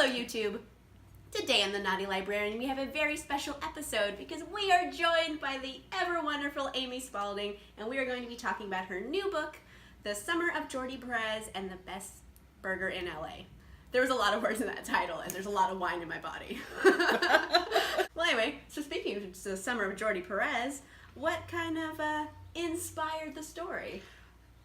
Hello, YouTube. Today on the Naughty Librarian, we have a very special episode because we are joined by the ever-wonderful Amy Spalding, and we are going to be talking about her new book, The Summer of Jordi Perez and the Best Burger in LA. There was a lot of words in that title, and there's a lot of wine in my body. Well, anyway, so speaking of The Summer of Jordi Perez, what kind of inspired the story?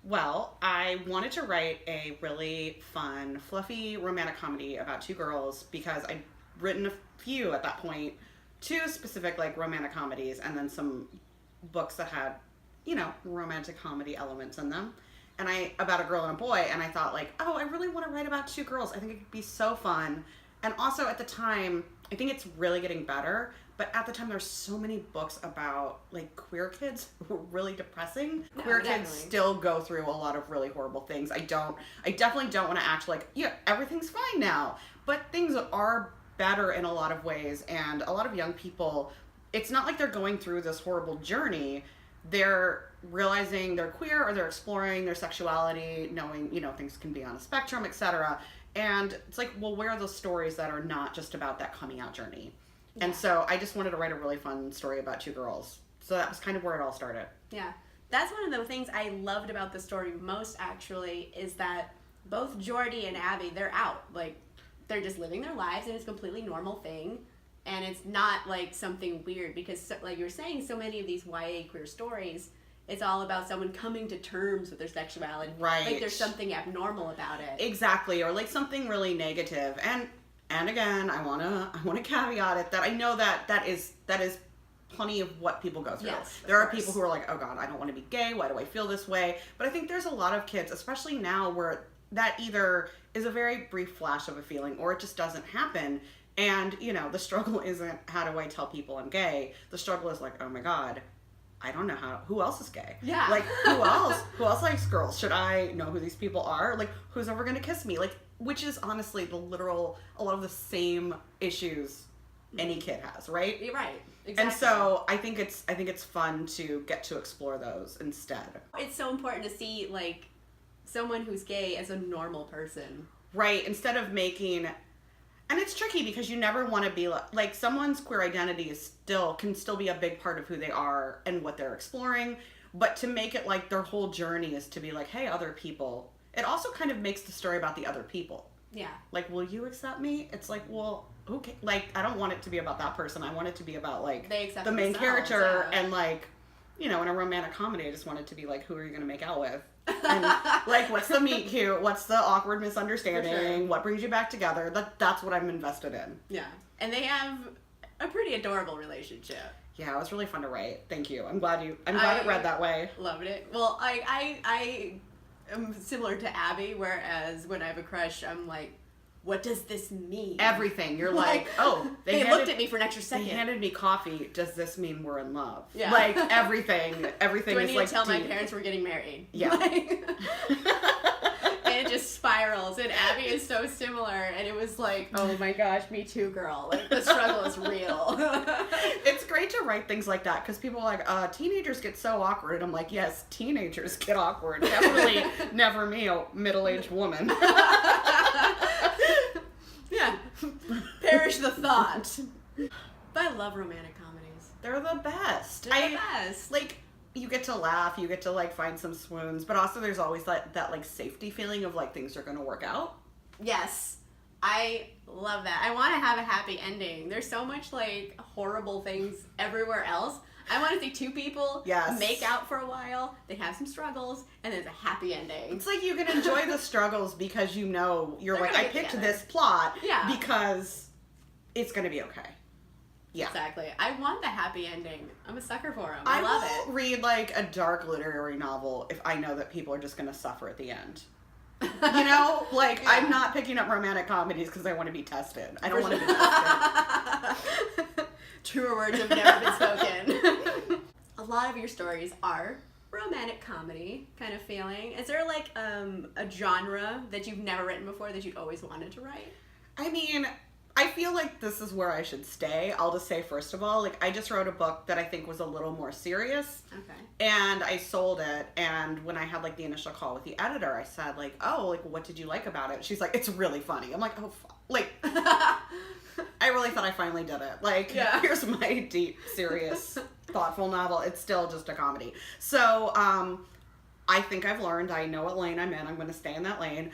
Well, I wanted to write a really fun, fluffy romantic comedy about two girls because I'd written a few at that point, two specific like romantic comedies, and then some books that had, you know, romantic comedy elements in them. And about a girl and a boy, and I thought like, oh, I really want to write about two girls. I think it could be so fun. And also at the time, I think it's really getting better, but at the time there's so many books about like queer kids who are really depressing. No, queer definitely. kids still go through a lot of really horrible things. I definitely don't want to act like, yeah, everything's fine now. But things are better in a lot of ways, and a lot of young people, it's not like they're going through this horrible journey. They're realizing they're queer, or they're exploring their sexuality, knowing, you know, things can be on a spectrum, etc. And it's like, well, where are those stories that are not just about that coming out journey? Yeah. And so I just wanted to write a really fun story about two girls. So that was kind of where it all started. Yeah. That's one of the things I loved about the story most, actually, is that both Jordi and Abby, they're out. Like, they're just living their lives, and it's a completely normal thing. And it's not, like, something weird, because, like you were saying, so many of these YA queer stories, it's all about someone coming to terms with their sexuality. Right. Like, there's something abnormal about it. Exactly, or, like, something really negative. And again, I wanna caveat it that I know that is plenty of what people go through. Yes, there are people who are like, oh God, I don't want to be gay. Why do I feel this way? But I think there's a lot of kids, especially now, where that either is a very brief flash of a feeling or it just doesn't happen. And, you know, the struggle isn't how do I tell people I'm gay. The struggle is like, oh my God, I don't know who else is gay? Yeah. Like, who else likes girls? Should I know who these people are? Like, who's ever going to kiss me? Like, which is honestly a lot of the same issues any kid has, right? You're right. Exactly. And so I think it's fun to get to explore those instead. It's so important to see, like, someone who's gay as a normal person. Right, instead of making, and it's tricky because you never want to be like someone's queer identity can still be a big part of who they are and what they're exploring, but to make it like their whole journey is to be like, hey, other people. It also kind of makes the story about the other people. Yeah. Like, will you accept me? It's like, well, okay. Like, I don't want it to be about that person. I want it to be about, like, the main character. Yeah. And, like, you know, in a romantic comedy, I just want it to be, like, who are you going to make out with? And, like, what's the meet cute? What's the awkward misunderstanding? Sure. What brings you back together? That's what I'm invested in. Yeah. And they have a pretty adorable relationship. Yeah, it was really fun to write. Thank you. I'm glad it read that way. Loved it. Well, I am similar to Abby, whereas when I have a crush, I'm like, what does this mean? Everything. You're like, oh, they looked at me for an extra second. They handed me coffee. Does this mean we're in love? Yeah. Like, everything. Everything Do I is need like to tell my deep. parents we're getting married? Yeah. And it just spirals. And Abby is so similar. And it was like, oh my gosh, me too, girl. Like, the struggle is real. It's great to write things like that because people are like, teenagers get so awkward. And I'm like, yes, teenagers get awkward. Definitely never me, a middle-aged woman. Yeah. Perish the thought. But I love romantic comedies. They're the best. They're the best. Like, you get to laugh, you get to, like, find some swoons, but also there's always that like, safety feeling of, like, things are going to work out. Yes. I love that. I want to have a happy ending. There's so much, like, horrible things everywhere else. I want to see two people make out for a while, they have some struggles, and there's a happy ending. It's like you can enjoy the struggles because you know, you're like, I picked this plot because it's going to be okay. Yeah. Exactly. I want the happy ending. I'm a sucker for them. I love it. I will read, like, a dark literary novel if I know that people are just going to suffer at the end. You know? Like, yeah. I'm not picking up romantic comedies because I want to be tested. I don't want to be tested. Truer words have never been spoken. A lot of your stories are romantic comedy kind of feeling. Is there, like, a genre that you've never written before that you've always wanted to write? I mean, I feel like this is where I should stay. I'll just say, first of all, like, I just wrote a book that I think was a little more serious. Okay. And I sold it. And when I had, like, the initial call with the editor, I said, like, oh, like, what did you like about it? She's like, it's really funny. I'm like, oh, like, I really thought I finally did it. Like, here's my deep, serious, thoughtful novel. It's still just a comedy. So, I think I've learned. I know what lane I'm in. I'm going to stay in that lane.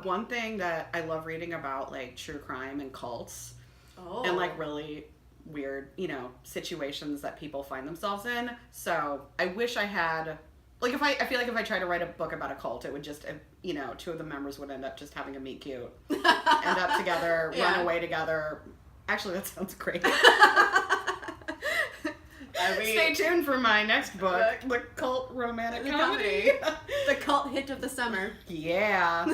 One thing that I love reading about, like, true crime and cults and, like, really weird, you know, situations that people find themselves in. So I wish I had, like, I feel like if I tried to write a book about a cult, it would just, you know, two of the members would end up just having a meet cute, end up together, run away together. Actually, that sounds great. Stay tuned for my next book, The Cult Romantic Comedy. The cult hit of the summer. Yeah.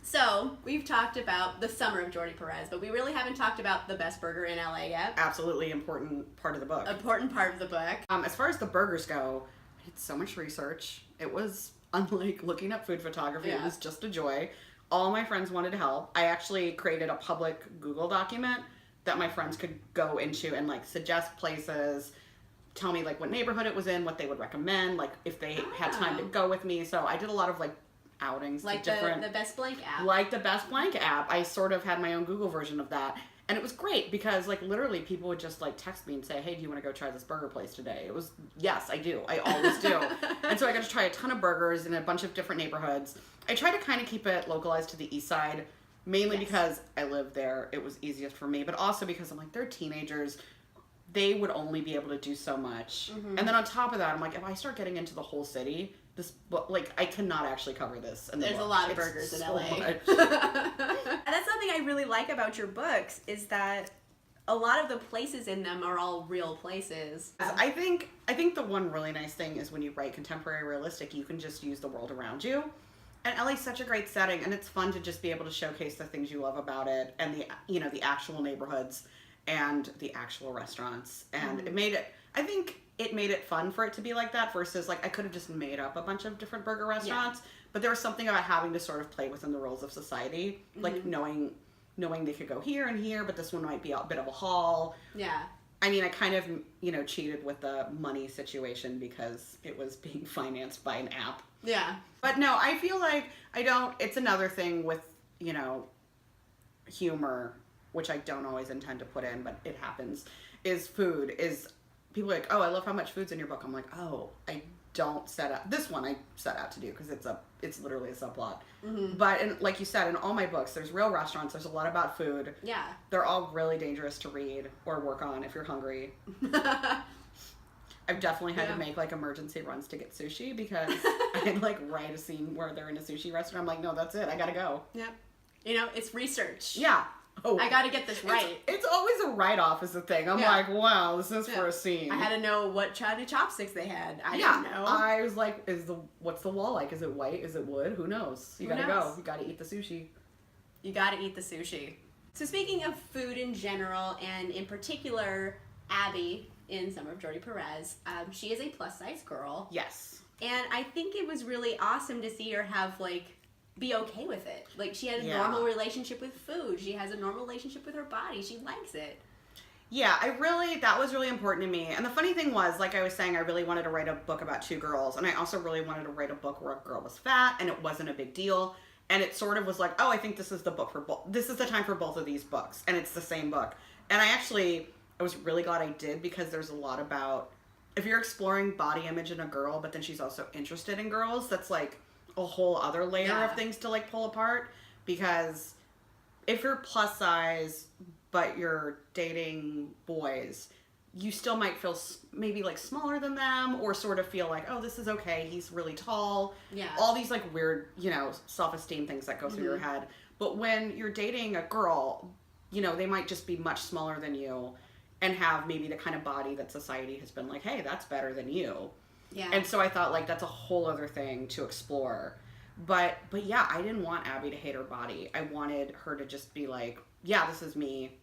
So, we've talked about the Summer of Jordi Perez, but we really haven't talked about the best burger in LA yet. Absolutely important part of the book. Important part of the book. As far as the burgers go, I did so much research. It was, unlike looking up food photography, it was just a joy. All my friends wanted to help. I actually created a public Google document that my friends could go into and, like, suggest places, tell me, like, what neighborhood it was in, what they would recommend, like, if they had time to go with me. So I did a lot of, like, outings like to different... the Best Blank app. Like the Best Blank app. I sort of had my own Google version of that. And it was great because, like, literally people would just, like, text me and say, hey, do you want to go try this burger place today? It was, yes, I do. I always do. And so I got to try a ton of burgers in a bunch of different neighborhoods. I try to kind of keep it localized to the east side, mainly because I lived there. It was easiest for me, but also because I'm like, they're teenagers. They would only be able to do so much. And then on top of that, I'm like, if I start getting into the whole city, this book, like, I cannot actually cover this. There's a lot of burgers in LA. And that's something I really like about your books, is that a lot of the places in them are all real places. I think the one really nice thing is when you write contemporary realistic, you can just use the world around you. And LA's such a great setting, and it's fun to just be able to showcase the things you love about it, and the, you know, the actual neighborhoods and the actual restaurants. And it made it, I think it made it fun for it to be like that versus, like, I could have just made up a bunch of different burger restaurants, but there was something about having to sort of play within the rules of society, like knowing they could go here and here, but this one might be a bit of a haul. Yeah. I mean, I kind of, you know, cheated with the money situation because it was being financed by an app. Yeah. But no, I feel like it's another thing with, you know, humor, which I don't always intend to put in, but it happens, is food. Is people are like, oh, I love how much food's in your book. I'm like, oh, I don't set out, this one I set out to do because it's literally a subplot. But like you said, in all my books, there's real restaurants. There's a lot about food. Yeah. They're all really dangerous to read or work on if you're hungry. I've definitely had to make, like, emergency runs to get sushi because I'd, like, write a scene where they're in a sushi restaurant. I'm like, no, that's it. I gotta go. Yep. You know, it's research. Yeah. Oh, I gotta get this right. It's always a write-off is the thing. I'm like, wow, this is for a scene. I had to know what China chopsticks they had. I didn't know. I was like, what's the wall like? Is it white? Is it wood? Who knows? You gotta go. You gotta eat the sushi. You gotta eat the sushi. So speaking of food in general, and in particular, Abby in Summer of Jordi Perez, she is a plus-size girl. Yes. And I think it was really awesome to see her have, like, be okay with it. Like, she had a normal relationship with food. She has a normal relationship with her body. She likes it. Yeah, that was really important to me. And the funny thing was, like I was saying, I really wanted to write a book about two girls. And I also really wanted to write a book where a girl was fat and it wasn't a big deal. And it sort of was like, oh, I think this is the book for this is the time for both of these books. And it's the same book. And I was really glad I did, because there's a lot about, if you're exploring body image in a girl, but then she's also interested in girls, that's like a whole other layer of things to, like, pull apart. Because if you're plus size but you're dating boys, you still might feel maybe, like, smaller than them, or sort of feel like, oh, this is okay, he's really tall. Yeah. All these, like, weird, you know, self-esteem things that go through your head. But when you're dating a girl, you know, they might just be much smaller than you and have maybe the kind of body that society has been like, hey, that's better than you. Yeah. And so I thought, like, that's a whole other thing to explore. But yeah, I didn't want Abby to hate her body. I wanted her to just be like, yeah, this is me.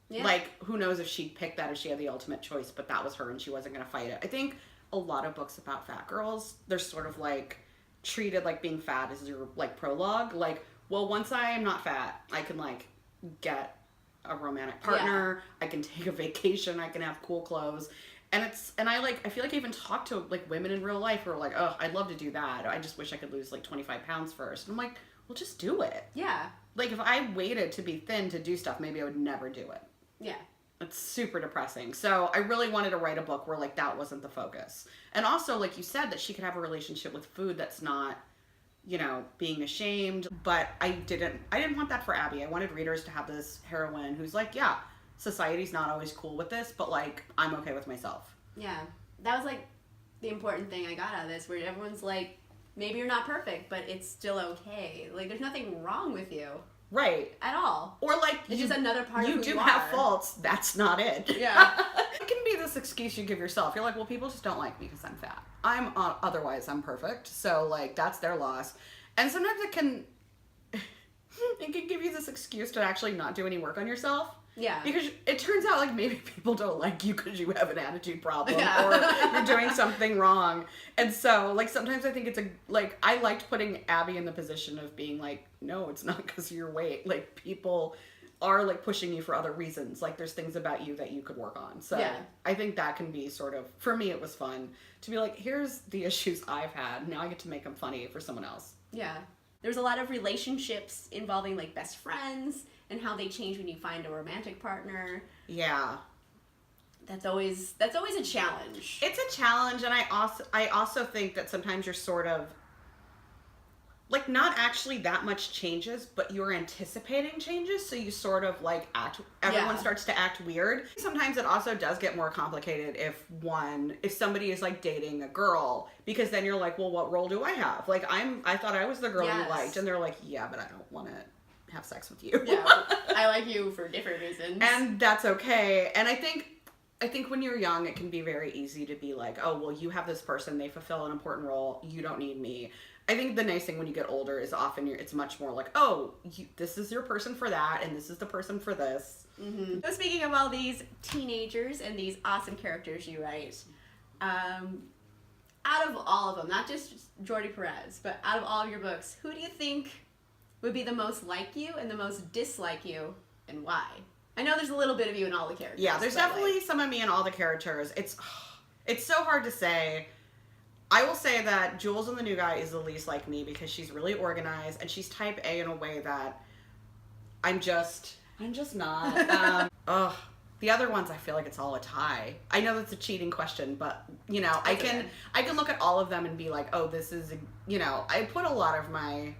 Yeah. Like, who knows if she'd pick that if she had the ultimate choice, but that was her and she wasn't going to fight it. I think a lot of books about fat girls, they're sort of, like, treated like being fat is your, like, prologue. Like, well, once I am not fat, I can, like, get a romantic partner. I can take a vacation. I can have cool clothes. And I feel like I even talk to like women in real life who are like, oh, I'd love to do that. I just wish I could lose like 25 pounds first. And I'm like, well, just do it. Yeah. Like if I waited to be thin to do stuff, maybe I would never do it. Yeah. It's super depressing. So I really wanted to write a book where like that wasn't the focus. And also, like you said, that she could have a relationship with food that's not, you know, being ashamed. But I didn't want that for Abby. I wanted readers to have this heroine who's like, yeah, society's not always cool with this, but like I'm okay with myself. Yeah. That was like the important thing I got out of this, where everyone's like, maybe you're not perfect, but it's still okay. Like there's nothing wrong with you. Right. At all. Or like it's just another part of who you do have faults. That's not it. Yeah. It can be this excuse you give yourself. You're like, well, people just don't like me because I'm fat. Otherwise I'm perfect. So like that's their loss. And sometimes it can give you this excuse to actually not do any work on yourself. Yeah. Because it turns out like maybe people don't like you because you have an attitude problem or you're doing something wrong. And so like sometimes I think it's I liked putting Abby in the position of being like, no, it's not because of your weight. Like people are like pushing you for other reasons. Like there's things about you that you could work on. So I think that can be sort of, for me it was fun to be like, here's the issues I've had. Now I get to make them funny for someone else. Yeah. There's a lot of relationships involving like best friends and how they change when you find a romantic partner. Yeah. That's always a challenge. It's a challenge, and I also think that sometimes you're sort of like not actually that much changes, but you're anticipating changes, so you sort of like everyone starts to act weird. Sometimes it also does get more complicated if somebody is like dating a girl, because then you're like, well, what role do I have? Like I thought I was the girl you liked, and they're like, yeah, but I don't want to have sex with you. Yeah, I like you for different reasons. And that's okay. And I think when you're young, it can be very easy to be like, oh, well, you have this person, they fulfill an important role, you don't need me. I think the nice thing when you get older is often it's much more like, oh, this is your person for that, and this is the person for this. Mm-hmm. So speaking of all these teenagers and these awesome characters you write, out of all of them, not just Jordi Perez, but out of all of your books, who do you think would be the most like you and the most dislike you, and why? I know there's a little bit of you in all the characters. Yeah, there's definitely some of me in all the characters. It's so hard to say. I will say that Jules in The New Guy is the least like me because she's really organized and she's type A in a way that I'm just not. The other ones I feel like it's all a tie. I know that's a cheating question, but you know, I can look at all of them and be like, oh, this is, you know, I put a lot of my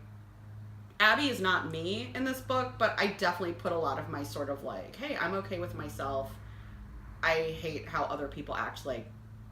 Abby is not me in this book, but I definitely put a lot of my sort of like, hey, I'm okay with myself. I hate how other people act, like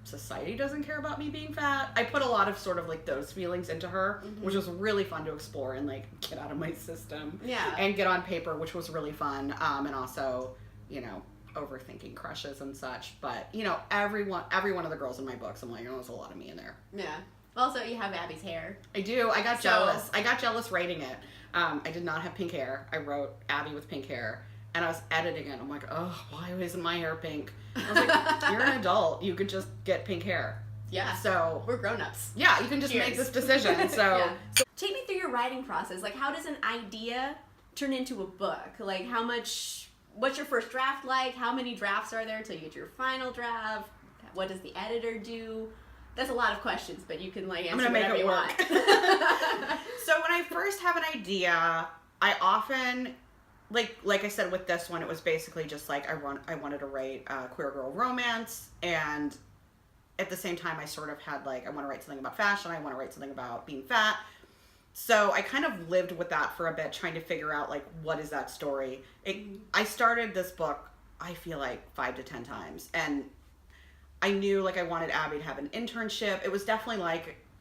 society doesn't care about me being fat. I put a lot of sort of like those feelings into her, which was really fun to explore and like get out of my system. Yeah. And get on paper, which was really fun. And also, you know, overthinking crushes and such. But, you know, every one of the girls in my books, I'm like, oh, there's a lot of me in there. Yeah. Also, you have Abby's hair. I do. I got jealous. I got jealous writing it. I did not have pink hair. I wrote Abby with pink hair. And I was editing it. I'm like, oh, why isn't my hair pink? I was like, you're an adult. You could just get pink hair. Yeah. So we're grown-ups. Yeah, you can just make this decision. So, so take me through your writing process. Like, how does an idea turn into a book? Like, what's your first draft like? How many drafts are there till you get your final draft? What does the editor do? That's a lot of questions, but you can like answer whatever you want. So when I first have an idea, I often, like I said with this one, it was basically just like I wanted to write a queer girl romance, and at the same time I sort of had like, I want to write something about fashion, I want to write something about being fat. So I kind of lived with that for a bit, trying to figure out like, what is that story? I started this book, I feel like 5 to 10 times, and I knew like I wanted Abby to have an internship. It was definitely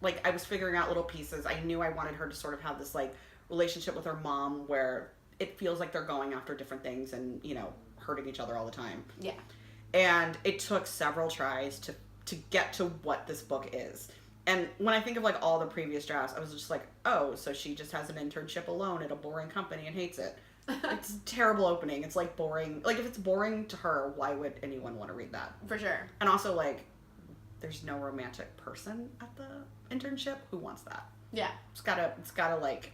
like I was figuring out little pieces. I knew I wanted her to sort of have this like relationship with her mom where it feels like they're going after different things and, you know, hurting each other all the time. Yeah. And it took several tries to get to what this book is. And when I think of like all the previous drafts, I was just like, oh, so she just has an internship alone at a boring company and hates it. It's a terrible opening. It's like boring. Like if it's boring to her, why would anyone want to read that? For sure. And also like, there's no romantic person at the internship. Who wants that? Yeah. It's gotta like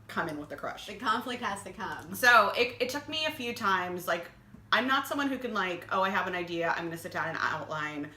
come in with the crush. The conflict has to come. So it took me a few times. Like, I'm not someone who can like, oh, I have an idea, I'm gonna sit down and outline.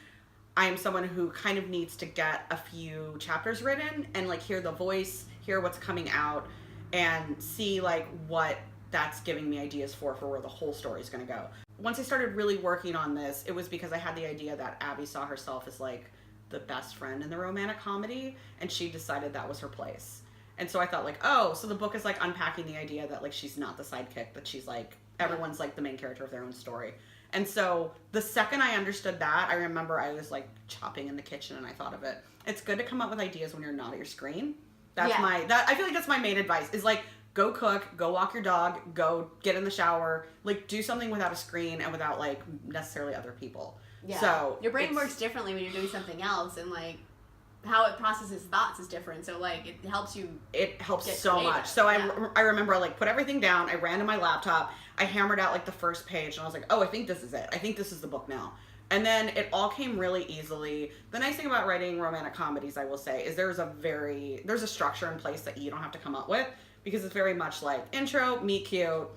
I am someone who kind of needs to get a few chapters written and like hear the voice, hear what's coming out, and see like what that's giving me ideas for where the whole story is going to go. Once I started really working on this, it was because I had the idea that Abby saw herself as like the best friend in the romantic comedy, and she decided that was her place. And so I thought like, oh, so the book is like unpacking the idea that like she's not the sidekick, that she's like, everyone's like the main character of their own story. And so the second I understood that, I remember I was like chopping in the kitchen and I thought of it. It's good to come up with ideas when you're not at your screen. That's I feel like that's my main advice is like, go cook, go walk your dog, go get in the shower, like do something without a screen and without like necessarily other people. Yeah. So your brain works differently when you're doing something else, and like how it processes thoughts is different. So like it helps you. It helps so much. So I remember I like put everything down. I ran to my laptop. I hammered out like the first page, and I was like, oh, I think this is it. I think this is the book now. And then it all came really easily. The nice thing about writing romantic comedies, I will say, is there's a structure in place that you don't have to come up with, because it's very much like intro, meet cute,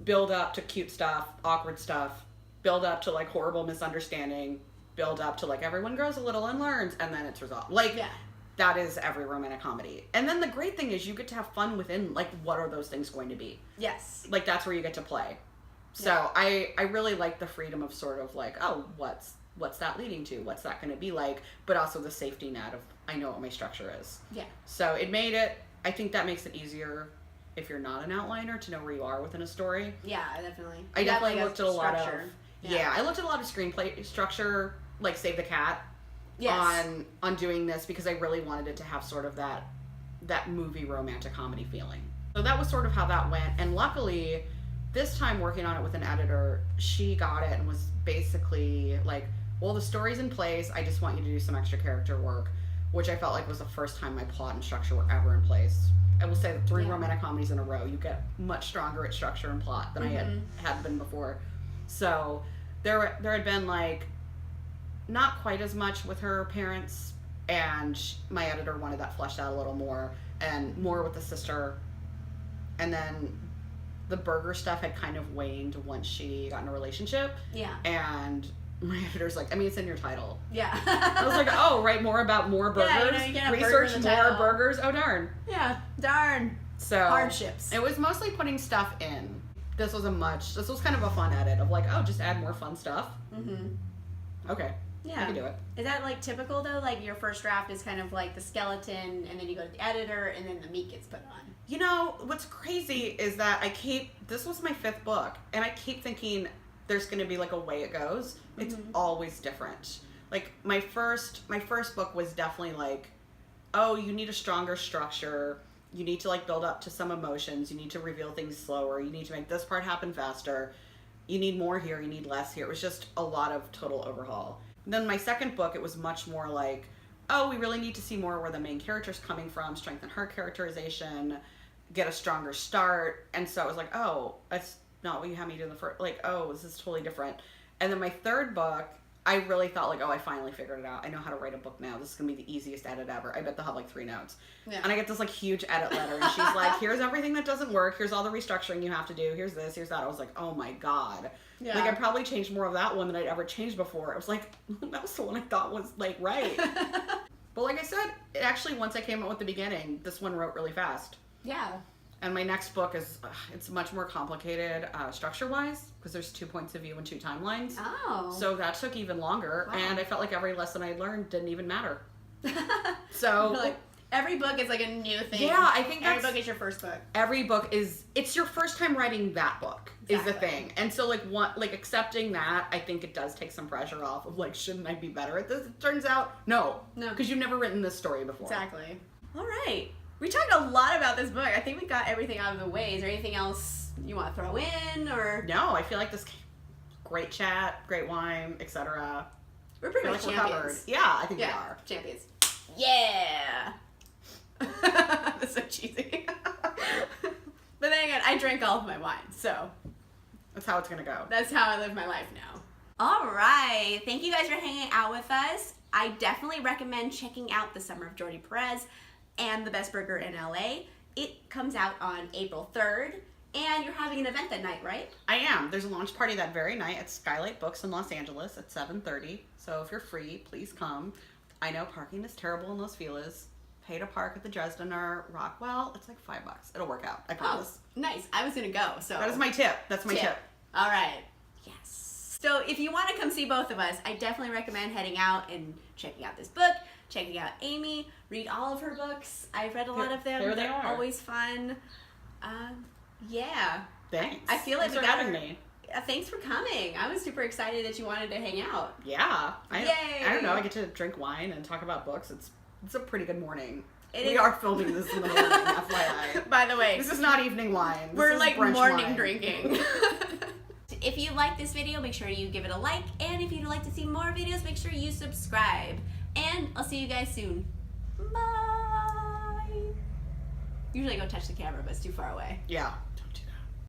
build up to cute stuff, awkward stuff, build up to like horrible misunderstanding, build up to like everyone grows a little and learns, and then it's resolved. Like, that is every romantic comedy. And then the great thing is you get to have fun within like, what are those things going to be? Yes. Like, that's where you get to play. So I really like the freedom of sort of like, oh, what's that leading to? What's that going to be like? But also the safety net of, I know what my structure is. Yeah. So it made it, I think that makes it easier if you're not an outliner to know where you are within a story. Yeah, definitely. I definitely looked at a lot of, I looked at a lot of screenplay structure, like Save the Cat, on doing this, because I really wanted it to have sort of that movie romantic comedy feeling. So that was sort of how that went. And luckily, this time working on it with an editor, she got it and was basically like, well, the story's in place, I just want you to do some extra character work, which I felt like was the first time my plot and structure were ever in place. I will say that 3 romantic comedies in a row, you get much stronger at structure and plot than I had been before. So there had been like, not quite as much with her parents, and my editor wanted that fleshed out a little more, and more with the sister. And then the burger stuff had kind of waned once she got in a relationship. Yeah. And my editor's like, I mean, it's in your title. Yeah. I was like, oh, write more about more burgers? Yeah, research more burgers? Oh, darn. Yeah, darn. So hardships. It was mostly putting stuff in. This was kind of a fun edit of like, oh, just add more fun stuff. Mm-hmm. Okay. Yeah. I can do it. Is that like typical though? Like your first draft is kind of like the skeleton, and then you go to the editor, and then the meat gets put on. You know, what's crazy is that this was my 5th book, and I keep thinking there's going to be like a way it goes. It's always different. Like my first book was definitely like, oh, you need a stronger structure. You need to like build up to some emotions. You need to reveal things slower. You need to make this part happen faster. You need more here. You need less here. It was just a lot of total overhaul. Then my second book, it was much more like, oh, we really need to see more where the main character's coming from, strengthen her characterization, get a stronger start. And so I was like, oh, that's not what you had me do in the first, like, oh, this is totally different. And then my third book, I really thought like, oh, I finally figured it out. I know how to write a book now. This is going to be the easiest edit ever. I bet they'll have like 3 notes. Yeah. And I get this like huge edit letter, and she's like, here's everything that doesn't work. Here's all the restructuring you have to do. Here's this, here's that. I was like, oh my God. Yeah. Like I probably changed more of that one than I'd ever changed before. I was like, that was the one I thought was like right. But like I said, it actually, once I came up with the beginning, this one wrote really fast. Yeah. And my next book is, it's much more complicated structure-wise, because there's 2 points of view and 2 timelines. Oh. So that took even longer, and I felt like every lesson I learned didn't even matter. So like, every book is like a new thing. Yeah, I think every book is your first book. Every book is, it's your first time writing that book, is the thing. And so like accepting that, I think it does take some pressure off of like, shouldn't I be better at this? It turns out, no, because you've never written this story before. Exactly. All right. We talked a lot about this book. I think we got everything out of the way. Is there anything else you want to throw in, or? No, I feel like this great chat, great wine, etc. We're pretty much champions. Yeah, I think we are. Champions. Yeah. That's so cheesy. But then again, I drink all of my wine, so. That's how it's going to go. That's how I live my life now. All right. Thank you guys for hanging out with us. I definitely recommend checking out The Summer of Jordi Perez and The Best Burger in LA. it comes out on April 3rd, and you're having an event that night, right? I am. There's a launch party that very night at Skylight Books in Los Angeles at 7:30. So if you're free, please come. I know parking is terrible in Los Feliz. Pay to park at the Dresdener Rockwell. It's like $5. It'll work out. I promise. Oh, nice. I was gonna go. So that is my tip. That's my tip. All right. Yes. So if you want to come see both of us, I definitely recommend heading out and checking out this book, checking out Amy, read all of her books. I've read a lot of them. There they They're are. always fun. Yeah. Thanks. I feel like Thanks we for got having her. me. Thanks for coming. I was super excited that you wanted to hang out. Yeah. Yay. I don't know. I get to drink wine and talk about books. It's a pretty good morning. It We is- are filming this in the morning, FYI. By the way, This is not evening wine. This we're is like brunch morning wine. drinking. If you like this video, make sure you give it a like. And if you'd like to see more videos, make sure you subscribe. And I'll see you guys soon. Bye. Usually I go touch the camera, but it's too far away. Yeah.